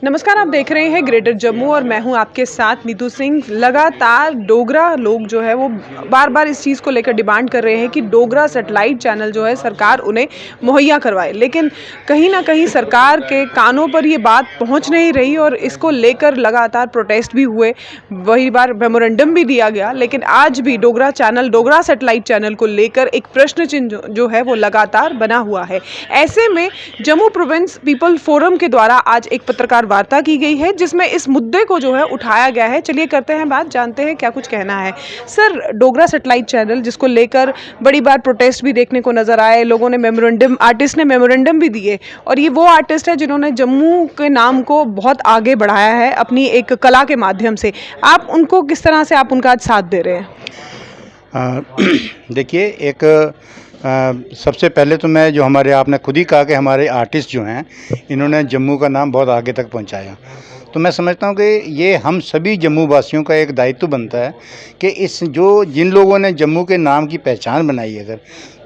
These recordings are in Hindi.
नमस्कार, आप देख रहे हैं ग्रेटर जम्मू और मैं हूं आपके साथ नीतू सिंह। लगातार डोगरा लोग जो है वो बार-बार इस चीज़ को लेकर डिमांड कर रहे हैं कि डोगरा सैटेलाइट चैनल जो है सरकार उन्हें मुहैया करवाए। लेकिन कहीं न कहीं सरकार के कानों पर ये बात पहुंच नहीं रही और इसको लेकर लगातार प्रोटेस्ट भी हुए। वही बार मेमोरेंडम भी दिया गया, लेकिन आज भी डोगरा सैटेलाइट चैनल को लेकर एक प्रश्न चिन्ह जो है वो लगातार बना हुआ है। ऐसे में जम्मू प्रोविंस पीपल फोरम के द्वारा आज एक पत्रकार वार्ता की गई है जिसमें इस मुद्दे को जो है उठाया गया है। चलिए करते हैं बात, जानते हैं क्या कुछ कहना है। सर, डोगरा सैटेलाइट चैनल जिसको लेकर बड़ी बार प्रोटेस्ट भी देखने को नजर आए, लोगों ने आर्टिस्ट ने मेमोरेंडम भी दिए और ये वो आर्टिस्ट है जिन्होंने जम्मू के नाम को बहुत आगे बढ़ाया है अपनी एक कला के माध्यम से। आप उनको किस तरह से आप उनका आज साथ दे रहे हैं? देखिए, एक सबसे पहले तो मैं जो हमारे आपने खुद ही कहा कि हमारे आर्टिस्ट जो हैं इन्होंने जम्मू का नाम बहुत आगे तक पहुंचाया, तो मैं समझता हूं कि ये हम सभी जम्मू वासियों का एक दायित्व बनता है कि जिन लोगों ने जम्मू के नाम की पहचान बनाई है अगर,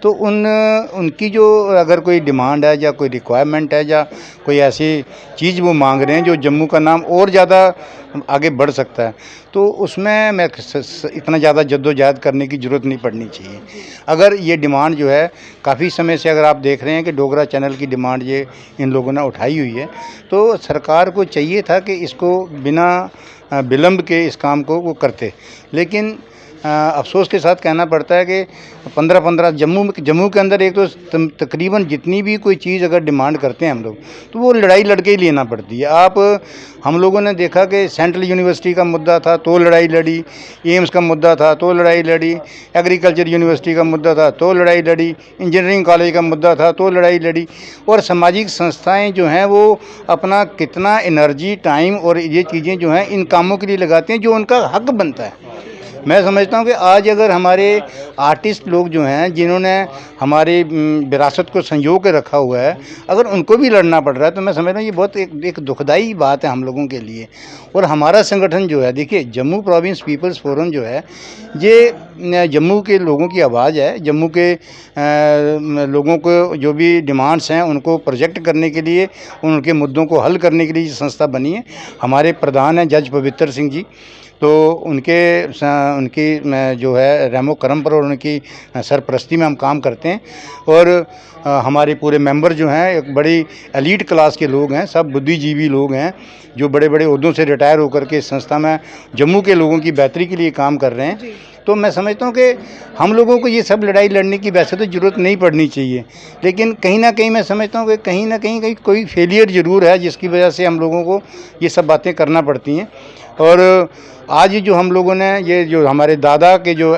तो उनकी जो अगर कोई डिमांड है या कोई रिक्वायरमेंट है या कोई ऐसी चीज़ वो मांग रहे हैं जो जम्मू का नाम और ज़्यादा आगे बढ़ सकता है, तो उसमें मैं इतना ज़्यादा जद्दोजहद करने की ज़रूरत नहीं पड़नी चाहिए। अगर ये डिमांड जो है काफ़ी समय से अगर आप देख रहे हैं कि डोगरा चैनल की डिमांड ये इन लोगों ने उठाई हुई है, तो सरकार को चाहिए था कि इसको बिना विलंब के इस काम को वो करते। लेकिन अफसोस के साथ कहना पड़ता है कि 15-15 जम्मू के अंदर एक तो तकरीबन जितनी भी कोई चीज़ अगर डिमांड करते हैं हम लोग, तो वो लड़ाई लड़के ही लेना पड़ती है। हम लोगों ने देखा कि सेंट्रल यूनिवर्सिटी का मुद्दा था तो लड़ाई लड़ी, एम्स का मुद्दा था तो लड़ाई लड़ी, एग्रीकल्चर यूनिवर्सिटी का मुद्दा था तो लड़ाई लड़ी, इंजीनियरिंग कॉलेज का मुद्दा था तो लड़ाई लड़ी। और सामाजिक संस्थाएं जो हैं वो अपना कितना एनर्जी, टाइम और ये चीज़ें जो हैं इन कामों के लिए लगाते हैं जो उनका हक बनता है। मैं समझता हूँ कि आज अगर हमारे आर्टिस्ट लोग जो हैं जिन्होंने हमारी विरासत को संजो के रखा हुआ है, अगर उनको भी लड़ना पड़ रहा है, तो मैं समझ रहा हूँ ये बहुत एक दुखदाई बात है हम लोगों के लिए। और हमारा संगठन जो है, देखिए जम्मू प्रोविंस पीपल्स फोरम जो है, ये जम्मू के लोगों की आवाज़ है। जम्मू के लोगों को जो भी डिमांड्स हैं उनको प्रोजेक्ट करने के लिए, उनके मुद्दों को हल करने के लिए ये संस्था बनी है। हमारे प्रधान हैं जज पवित्र सिंह जी, तो उनकी जो है रेमो करम पर और उनकी सरपरस्ती में हम काम करते हैं। और हमारे पूरे मेंबर जो हैं एक बड़ी एलीट क्लास के लोग हैं, सब बुद्धिजीवी लोग हैं जो बड़े बड़े ओहदों से रिटायर होकर के इस संस्था में जम्मू के लोगों की बेहतरी के लिए काम कर रहे हैं। तो मैं समझता हूँ कि हम लोगों को ये सब लड़ाई लड़ने की वैसे तो ज़रूरत नहीं पड़नी चाहिए, लेकिन कहीं ना कहीं मैं समझता हूँ कि कहीं ना कहीं कोई फेलियर ज़रूर है जिसकी वजह से हम लोगों को ये सब बातें करना पड़ती हैं। और आज जो हम लोगों ने ये जो हमारे दादा के जो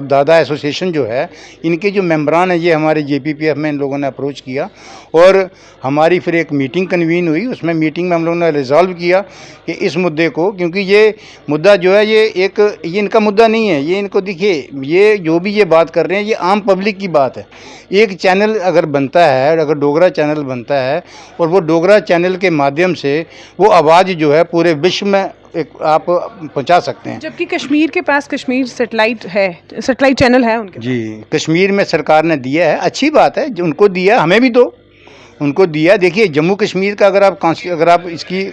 दादा एसोसिएशन जो है, इनके जो मेंबरान हैं, ये हमारे JPPF में इन लोगों ने अप्रोच किया और हमारी फिर एक मीटिंग कन्वीन हुई। उसमें मीटिंग में हम लोगों ने रिजॉल्व किया कि इस मुद्दे को, क्योंकि ये मुद्दा जो है ये इनका मुद्दा नहीं है, ये इनको देखिए, ये जो भी ये बात कर रहे हैं ये आम पब्लिक की बात है। एक चैनल अगर बनता है, अगर डोगरा चैनल बनता है और वो डोगरा चैनल के माध्यम से वो आवाज़ जो है पूरे विश्व में आप पहुंचा सकते हैं। जबकि कश्मीर के पास कश्मीर सैटेलाइट चैनल है उनके जी, कश्मीर में सरकार ने दिया है, अच्छी बात है, जो उनको दिया हमें भी दो, उनको दिया। देखिए जम्मू कश्मीर का अगर आप इसकी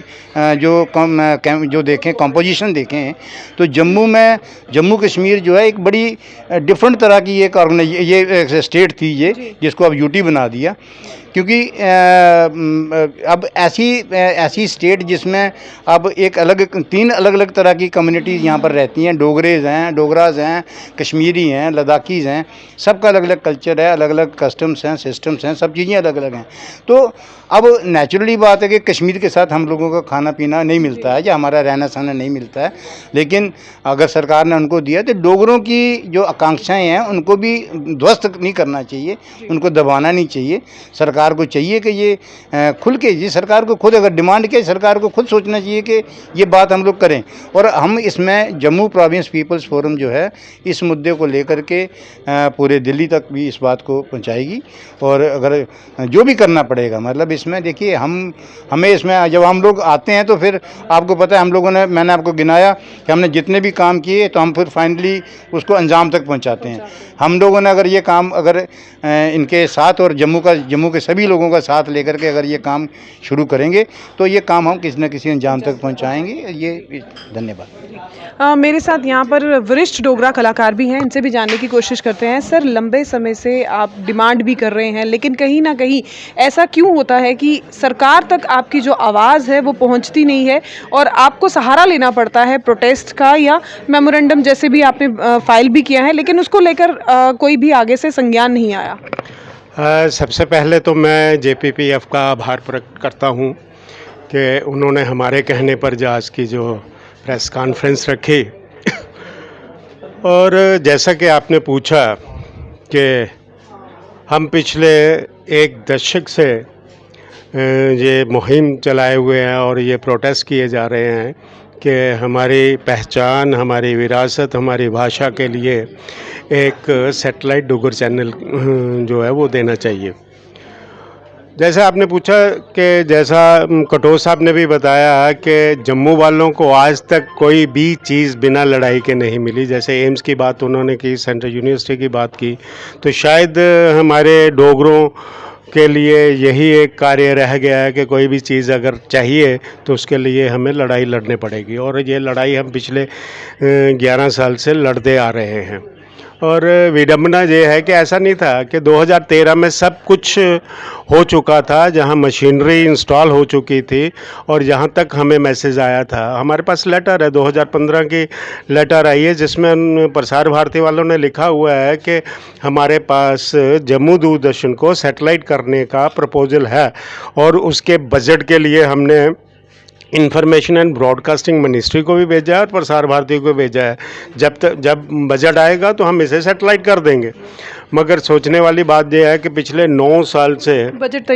जो देखें, कंपोजिशन देखें, तो जम्मू कश्मीर जो है एक बड़ी डिफरेंट तरह की एक स्टेट थी ये, जिसको अब यूटी बना दिया। क्योंकि अब ऐसी स्टेट जिसमें अब तीन अलग अलग तरह की कम्युनिटीज़ यहाँ पर रहती हैं। डोगराज हैं, कश्मीरी हैं, लद्दाखीज़ हैं, सबका अलग अलग कल्चर है, अलग अलग कस्टम्स हैं, सिस्टम्स हैं, सब चीज़ें अलग अलग हैं। तो अब नेचुरली बात है कि कश्मीर के साथ हम लोगों का खाना पीना नहीं मिलता है या हमारा रहना सहना नहीं मिलता है, लेकिन अगर सरकार ने उनको दिया तो डोगरों की जो आकांक्षाएँ हैं उनको भी ध्वस्त नहीं करना चाहिए, उनको दबाना नहीं चाहिए। सरकार को चाहिए कि ये खुल के, ये सरकार को खुद अगर डिमांड किया, सरकार को खुद सोचना चाहिए कि ये बात हम लोग करें। और हम इसमें जम्मू प्रोविंस पीपल्स फोरम जो है इस मुद्दे को लेकर के पूरे दिल्ली तक भी इस बात को पहुंचाएगी। और अगर जो भी करना पड़ेगा, मतलब इसमें देखिए हमें इसमें जब हम लोग आते हैं तो फिर आपको पता है मैंने आपको गिनाया कि हमने जितने भी काम किए तो हम फिर फाइनली उसको अंजाम तक पहुँचाते हैं। हम लोगों ने अगर ये काम इनके साथ और जम्मू के सभी लोगों का साथ लेकर के अगर ये काम शुरू करेंगे तो ये काम हम किसी न किसी अंजाम तक पहुंचाएंगे। ये धन्यवाद। मेरे साथ यहाँ पर वरिष्ठ डोगरा कलाकार भी हैं, इनसे भी जानने की कोशिश करते हैं। सर, लंबे समय से आप डिमांड भी कर रहे हैं, लेकिन कहीं ना कहीं ऐसा क्यों होता है कि सरकार तक आपकी जो आवाज़ है वो पहुँचती नहीं है और आपको सहारा लेना पड़ता है प्रोटेस्ट का या मेमोरेंडम जैसे भी आपने फाइल भी किया है, लेकिन उसको लेकर कोई भी आगे से संज्ञान नहीं आया? सबसे पहले तो मैं JPPF का आभार प्रकट करता हूँ कि उन्होंने हमारे कहने पर आज की जो प्रेस कॉन्फ्रेंस रखी और जैसा कि आपने पूछा कि हम पिछले एक दशक से ये मुहिम चलाए हुए हैं और ये प्रोटेस्ट किए जा रहे हैं कि हमारी पहचान, हमारी विरासत, हमारी भाषा के लिए एक सैटेलाइट डोगर चैनल जो है वो देना चाहिए। जैसा आपने पूछा कि जैसा कटोच साहब ने भी बताया कि जम्मू वालों को आज तक कोई भी चीज़ बिना लड़ाई के नहीं मिली। जैसे एम्स की बात उन्होंने की, सेंट्रल यूनिवर्सिटी की बात की, तो शायद हमारे डोगरों के लिए यही एक कार्य रह गया है कि कोई भी चीज़ अगर चाहिए तो उसके लिए हमें लड़ाई लड़नी पड़ेगी और ये लड़ाई हम पिछले 11 साल से लड़ते आ रहे हैं। और विडम्बना ये है कि ऐसा नहीं था कि 2013 में सब कुछ हो चुका था, जहां मशीनरी इंस्टॉल हो चुकी थी और जहां तक हमें मैसेज आया था। हमारे पास लेटर है, 2015 की लेटर आई है जिसमें प्रसार भारती वालों ने लिखा हुआ है कि हमारे पास जम्मू दूरदर्शन को सैटेलाइट करने का प्रपोजल है और उसके बजट के लिए हमने इंफॉर्मेशन एंड ब्रॉडकास्टिंग मिनिस्ट्री को भी भेजा है और प्रसार भारती को भेजा है। जब बजट आएगा तो हम इसे सैटेलाइट कर देंगे। मगर सोचने वाली बात यह है कि पिछले 9 साल से बजट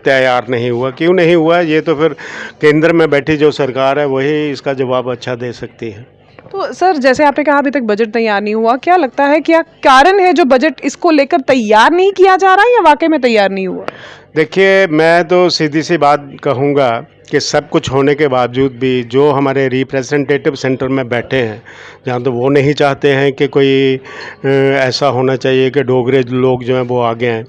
तैयार नहीं हुआ। क्यों नहीं हुआ, ये तो फिर केंद्र में बैठी जो सरकार है वही इसका जवाब अच्छा दे सकती है। तो सर, जैसे आपने कहा अभी तक बजट तैयार नहीं हुआ, क्या लगता है क्या कारण है जो बजट इसको लेकर तैयार नहीं किया जा रहा है या वाकई में तैयार नहीं हुआ? देखिए, मैं तो सीधी सी बात कहूँगा कि सब कुछ होने के बावजूद भी जो हमारे रिप्रेजेंटेटिव सेंटर में बैठे हैं, जहाँ तो वो नहीं चाहते हैं कि कोई ऐसा होना चाहिए कि डोगरे लोग जो हैं वो आगे हैं।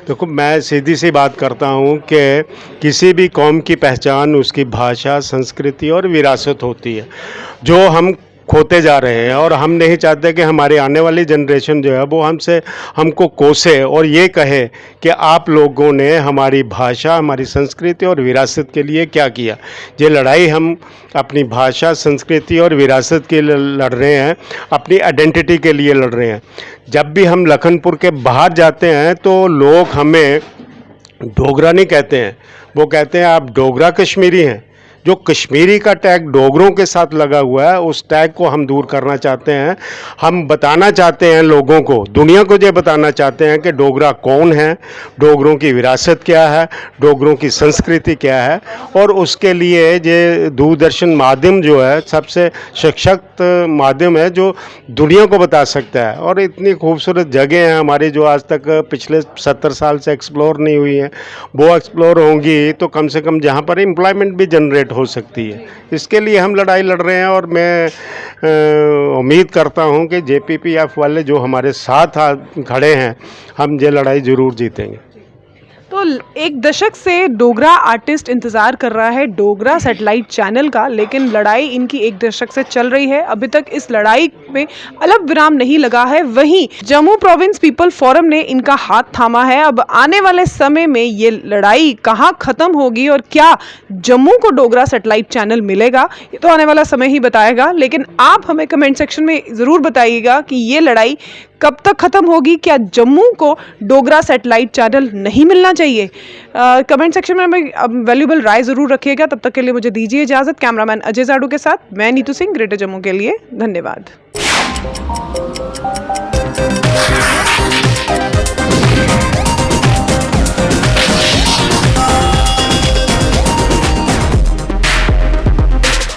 देखो, मैं सीधी सी बात करता हूँ कि किसी भी कौम की पहचान उसकी भाषा, संस्कृति और विरासत होती है, जो हम खोते जा रहे हैं और हम नहीं चाहते कि हमारी आने वाली जनरेशन जो है वो हमको कोसे और ये कहे कि आप लोगों ने हमारी भाषा, हमारी संस्कृति और विरासत के लिए क्या किया। ये लड़ाई हम अपनी भाषा, संस्कृति और विरासत के लिए लड़ रहे हैं, अपनी आइडेंटिटी के लिए लड़ रहे हैं। जब भी हम लखनपुर के बाहर जाते हैं तो लोग हमें डोगरा नहीं कहते हैं, वो कहते हैं आप डोगरा कश्मीरी हैं। जो कश्मीरी का टैग डोगरों के साथ लगा हुआ है, उस टैग को हम दूर करना चाहते हैं। हम बताना चाहते हैं लोगों को, दुनिया को ये बताना चाहते हैं कि डोगरा कौन है, डोगरों की विरासत क्या है, डोगरों की संस्कृति क्या है। और उसके लिए ये दूरदर्शन माध्यम जो है सबसे सशक्त माध्यम है जो दुनिया को बता सकता है। और इतनी खूबसूरत जगह हैं हमारी जो आज तक पिछले 70 साल से एक्सप्लोर नहीं हुई हैं, वो एक्सप्लोर होंगी तो कम से कम जहाँ पर एम्प्लॉयमेंट भी जनरेट हो सकती है। इसके लिए हम लड़ाई लड़ रहे हैं और मैं उम्मीद करता हूं कि JPPF वाले जो हमारे साथ खड़े हैं, हम ये लड़ाई ज़रूर जीतेंगे। तो एक दशक से डोगरा आर्टिस्ट इंतज़ार कर रहा है डोगरा सैटेलाइट चैनल का, लेकिन लड़ाई इनकी एक दशक से चल रही है। अभी तक इस लड़ाई में अलग विराम नहीं लगा है। वहीं जम्मू प्रोविंस पीपल फोरम ने इनका हाथ थामा है। अब आने वाले समय में ये लड़ाई कहाँ ख़त्म होगी और क्या जम्मू को डोगरा सैटेलाइट चैनल मिलेगा, ये तो आने वाला समय ही बताएगा। लेकिन आप हमें कमेंट सेक्शन में ज़रूर बताइएगा कि ये लड़ाई कब तक ख़त्म होगी। क्या जम्मू को डोगरा सैटेलाइट चैनल नहीं मिलना चाहिए? कमेंट सेक्शन में हमें वैल्यूबल राय ज़रूर रखिएगा। तब तक के लिए मुझे दीजिए इजाज़त। कैमरामैन अजय जाडू के साथ मैं नीतू सिंह, ग्रेटर जम्मू के लिए। धन्यवाद।